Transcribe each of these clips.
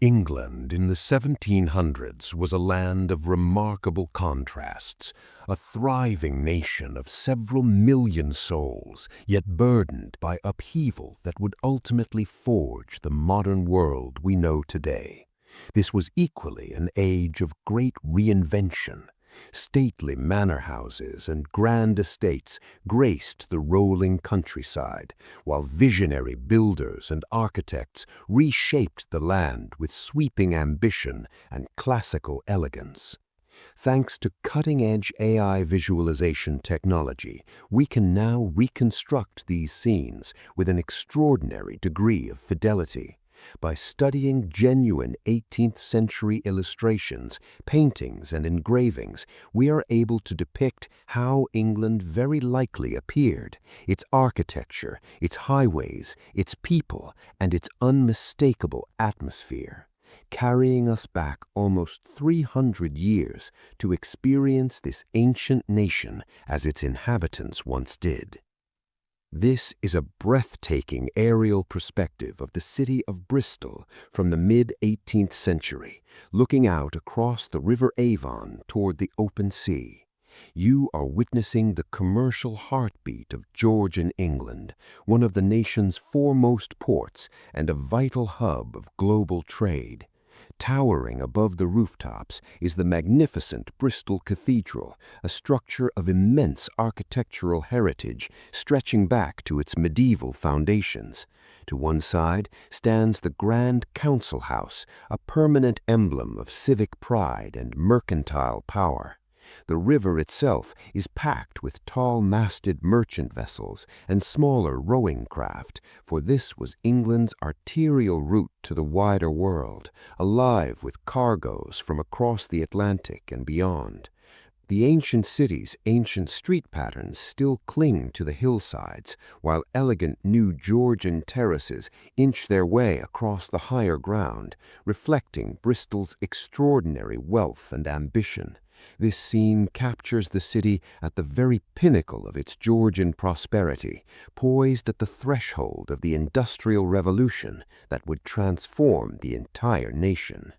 England in the 1700s was a land of remarkable contrasts, a thriving nation of several million souls, yet burdened by upheaval that would ultimately forge the modern world we know today. This was equally an age of great reinvention. Stately manor houses and grand estates graced the rolling countryside, while visionary builders and architects reshaped the land with sweeping ambition and classical elegance. Thanks to cutting-edge AI visualization technology, we can now reconstruct these scenes with an extraordinary degree of fidelity. By studying genuine 18th century illustrations, paintings, and engravings, we are able to depict how England very likely appeared, its architecture, its highways, its people, and its unmistakable atmosphere, carrying us back almost 300 years to experience this ancient nation as its inhabitants once did. This is a breathtaking aerial perspective of the city of Bristol from the mid-18th century, looking out across the River Avon toward the open sea. You are witnessing the commercial heartbeat of Georgian England, one of the nation's foremost ports and a vital hub of global trade. Towering above the rooftops is the magnificent Bristol Cathedral, a structure of immense architectural heritage stretching back to its medieval foundations. To one side stands the Grand Council House, a permanent emblem of civic pride and mercantile power. The river itself is packed with tall-masted merchant vessels and smaller rowing craft, for this was England's arterial route to the wider world, alive with cargoes from across the Atlantic and beyond. The ancient city's ancient street patterns still cling to the hillsides, while elegant new Georgian terraces inch their way across the higher ground, reflecting Bristol's extraordinary wealth and ambition. This scene captures the city at the very pinnacle of its Georgian prosperity, poised at the threshold of the Industrial Revolution that would transform the entire nation.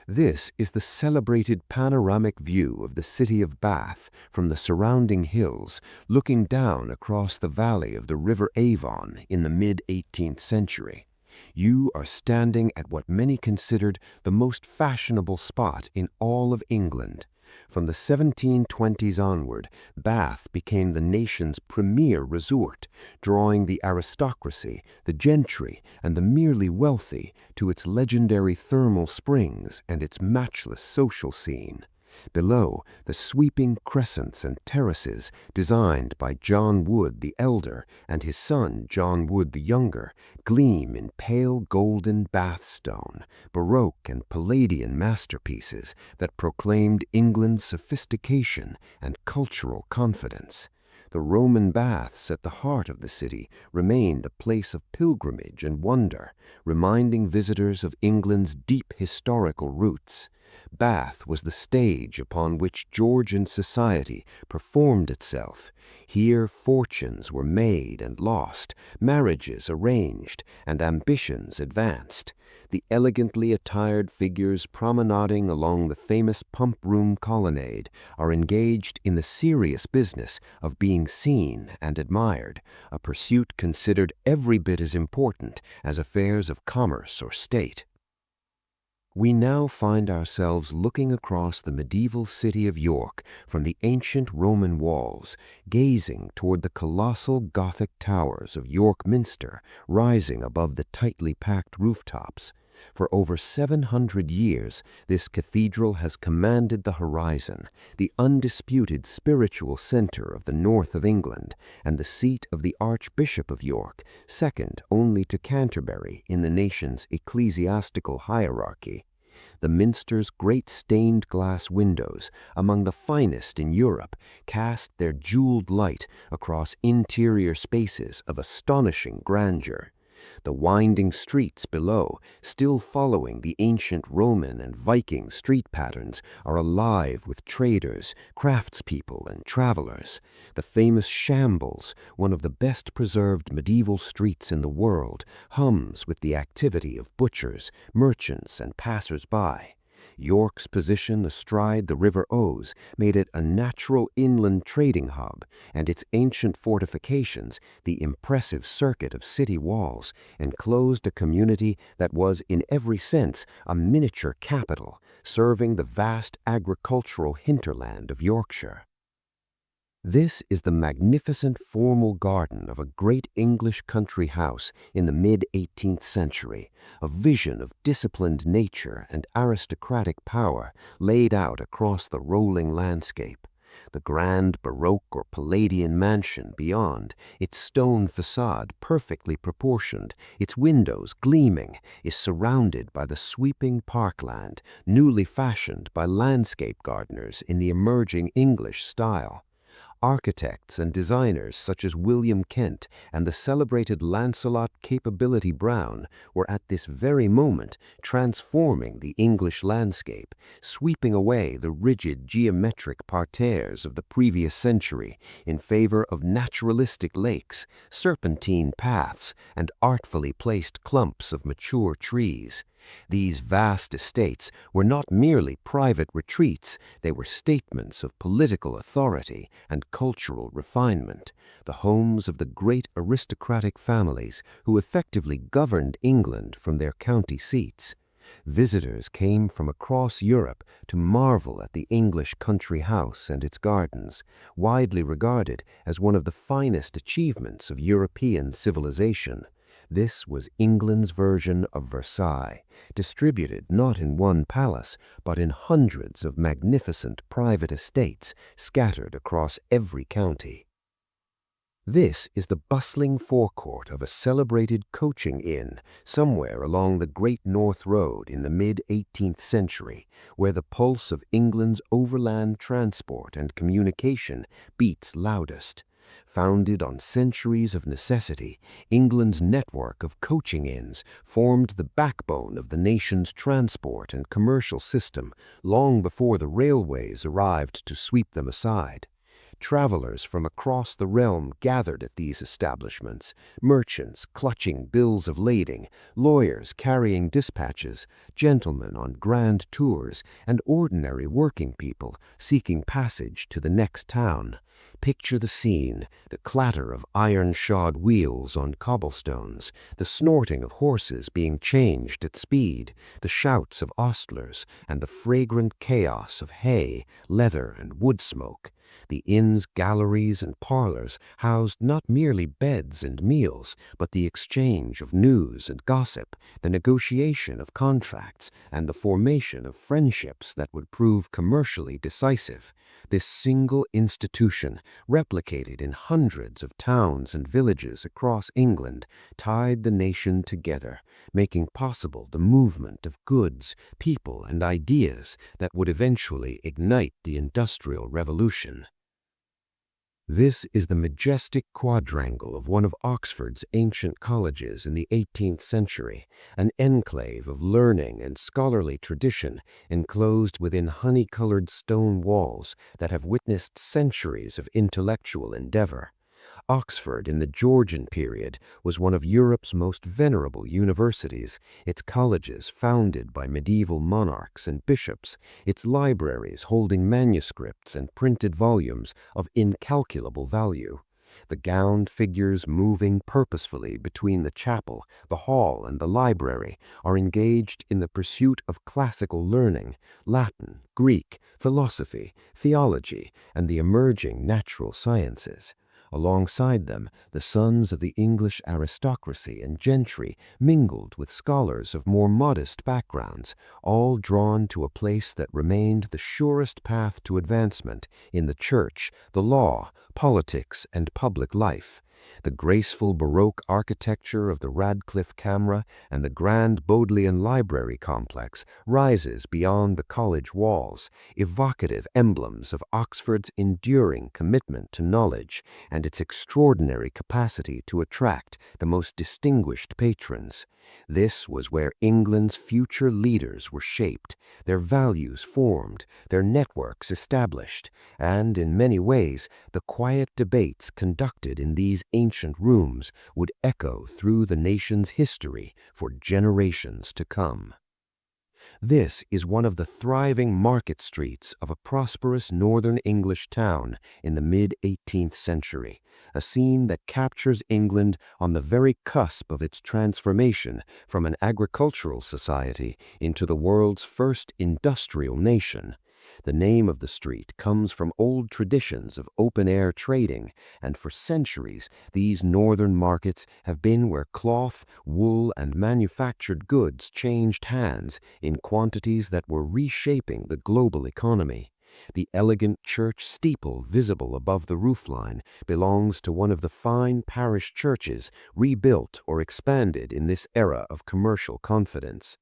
This is the celebrated panoramic view of the city of Bath from the surrounding hills, looking down across the valley of the River Avon in the mid-18th century. You are standing at what many considered the most fashionable spot in all of England. From the 1720s onward, Bath became the nation's premier resort, drawing the aristocracy, the gentry, and the merely wealthy to its legendary thermal springs and its matchless social scene. Below, the sweeping crescents and terraces designed by John Wood the Elder and his son John Wood the Younger gleam in pale golden Bath stone, Baroque and Palladian masterpieces that proclaimed England's sophistication and cultural confidence. The Roman baths at the heart of the city remained a place of pilgrimage and wonder, reminding visitors of England's deep historical roots. Bath was the stage upon which Georgian society performed itself. Here fortunes were made and lost, marriages arranged, and ambitions advanced. The elegantly attired figures promenading along the famous Pump Room colonnade are engaged in the serious business of being seen and admired, a pursuit considered every bit as important as affairs of commerce or state. We now find ourselves looking across the medieval city of York from the ancient Roman walls, gazing toward the colossal Gothic towers of York Minster rising above the tightly packed rooftops. For over 700 years, this cathedral has commanded the horizon, the undisputed spiritual center of the north of England, and the seat of the Archbishop of York, second only to Canterbury in the nation's ecclesiastical hierarchy. The minster's great stained glass windows, among the finest in Europe, cast their jeweled light across interior spaces of astonishing grandeur. The winding streets below, still following the ancient Roman and Viking street patterns, are alive with traders, craftspeople, and travelers. The famous Shambles, one of the best preserved medieval streets in the world, hums with the activity of butchers, merchants, and passers-by. York's position astride the River Ouse made it a natural inland trading hub, and its ancient fortifications, the impressive circuit of city walls, enclosed a community that was in every sense a miniature capital, serving the vast agricultural hinterland of Yorkshire. This is the magnificent formal garden of a great English country house in the mid-18th century, a vision of disciplined nature and aristocratic power laid out across the rolling landscape. The grand Baroque or Palladian mansion beyond, its stone facade perfectly proportioned, its windows gleaming, is surrounded by the sweeping parkland, newly fashioned by landscape gardeners in the emerging English style. Architects and designers such as William Kent and the celebrated Lancelot Capability Brown were at this very moment transforming the English landscape, sweeping away the rigid geometric parterres of the previous century in favor of naturalistic lakes, serpentine paths, and artfully placed clumps of mature trees. These vast estates were not merely private retreats, they were statements of political authority and cultural refinement, the homes of the great aristocratic families who effectively governed England from their county seats. Visitors came from across Europe to marvel at the English country house and its gardens, widely regarded as one of the finest achievements of European civilization. This was England's version of Versailles, distributed not in one palace, but in hundreds of magnificent private estates scattered across every county. This is the bustling forecourt of a celebrated coaching inn somewhere along the Great North Road in the mid-18th century, where the pulse of England's overland transport and communication beats loudest. Founded on centuries of necessity, England's network of coaching inns formed the backbone of the nation's transport and commercial system long before the railways arrived to sweep them aside. Travelers from across the realm gathered at these establishments, merchants clutching bills of lading, lawyers carrying dispatches, gentlemen on grand tours, and ordinary working people seeking passage to the next town. Picture the scene, the clatter of iron-shod wheels on cobblestones, the snorting of horses being changed at speed, the shouts of ostlers, and the fragrant chaos of hay, leather, and wood smoke. The inn's galleries and parlors housed not merely beds and meals, but the exchange of news and gossip, the negotiation of contracts, and the formation of friendships that would prove commercially decisive. This single institution, replicated in hundreds of towns and villages across England, tied the nation together, making possible the movement of goods, people, and ideas that would eventually ignite the Industrial Revolution. This is the majestic quadrangle of one of Oxford's ancient colleges in the 18th century, an enclave of learning and scholarly tradition enclosed within honey-colored stone walls that have witnessed centuries of intellectual endeavor. Oxford in the Georgian period was one of Europe's most venerable universities, its colleges founded by medieval monarchs and bishops, its libraries holding manuscripts and printed volumes of incalculable value. The gowned figures moving purposefully between the chapel, the hall, and the library are engaged in the pursuit of classical learning, Latin, Greek, philosophy, theology, and the emerging natural sciences. Alongside them, the sons of the English aristocracy and gentry mingled with scholars of more modest backgrounds, all drawn to a place that remained the surest path to advancement in the church, the law, politics, and public life. The graceful Baroque architecture of the Radcliffe Camera and the grand Bodleian Library complex rises beyond the college walls, evocative emblems of Oxford's enduring commitment to knowledge and its extraordinary capacity to attract the most distinguished patrons. This was where England's future leaders were shaped, their values formed, their networks established, and in many ways, the quiet debates conducted in these ancient rooms would echo through the nation's history for generations to come. This is one of the thriving market streets of a prosperous northern English town in the mid-18th century, a scene that captures England on the very cusp of its transformation from an agricultural society into the world's first industrial nation. The name of the street comes from old traditions of open-air trading, and for centuries these northern markets have been where cloth, wool, and manufactured goods changed hands in quantities that were reshaping the global economy. The elegant church steeple visible above the roofline belongs to one of the fine parish churches rebuilt or expanded in this era of commercial confidence.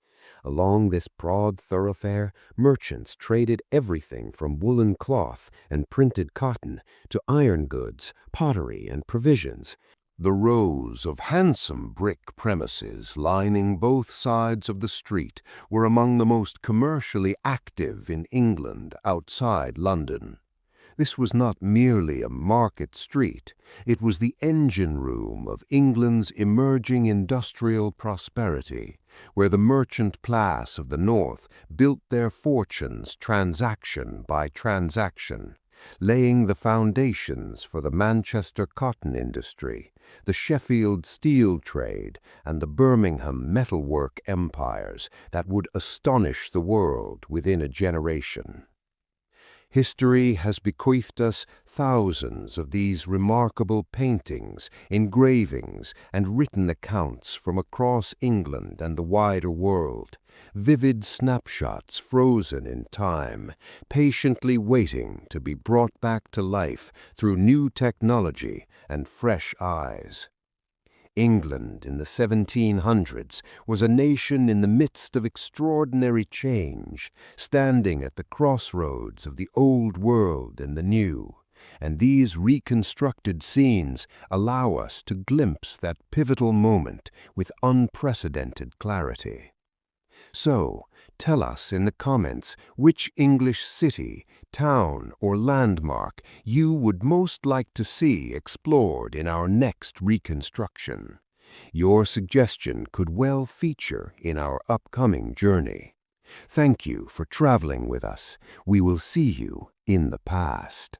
Along this broad thoroughfare, merchants traded everything from woolen cloth and printed cotton to iron goods, pottery, and provisions. The rows of handsome brick premises lining both sides of the street were among the most commercially active in England outside London. This was not merely a market street, it was the engine room of England's emerging industrial prosperity, where the merchant class of the North built their fortunes transaction by transaction, laying the foundations for the Manchester cotton industry, the Sheffield steel trade, and the Birmingham metalwork empires that would astonish the world within a generation. History has bequeathed us thousands of these remarkable paintings, engravings, and written accounts from across England and the wider world, vivid snapshots frozen in time, patiently waiting to be brought back to life through new technology and fresh eyes. England in the 1700s was a nation in the midst of extraordinary change, standing at the crossroads of the old world and the new, and these reconstructed scenes allow us to glimpse that pivotal moment with unprecedented clarity. So, tell us in the comments which English city, town, or landmark you would most like to see explored in our next reconstruction. Your suggestion could well feature in our upcoming journey. Thank you for traveling with us. We will see you in the past.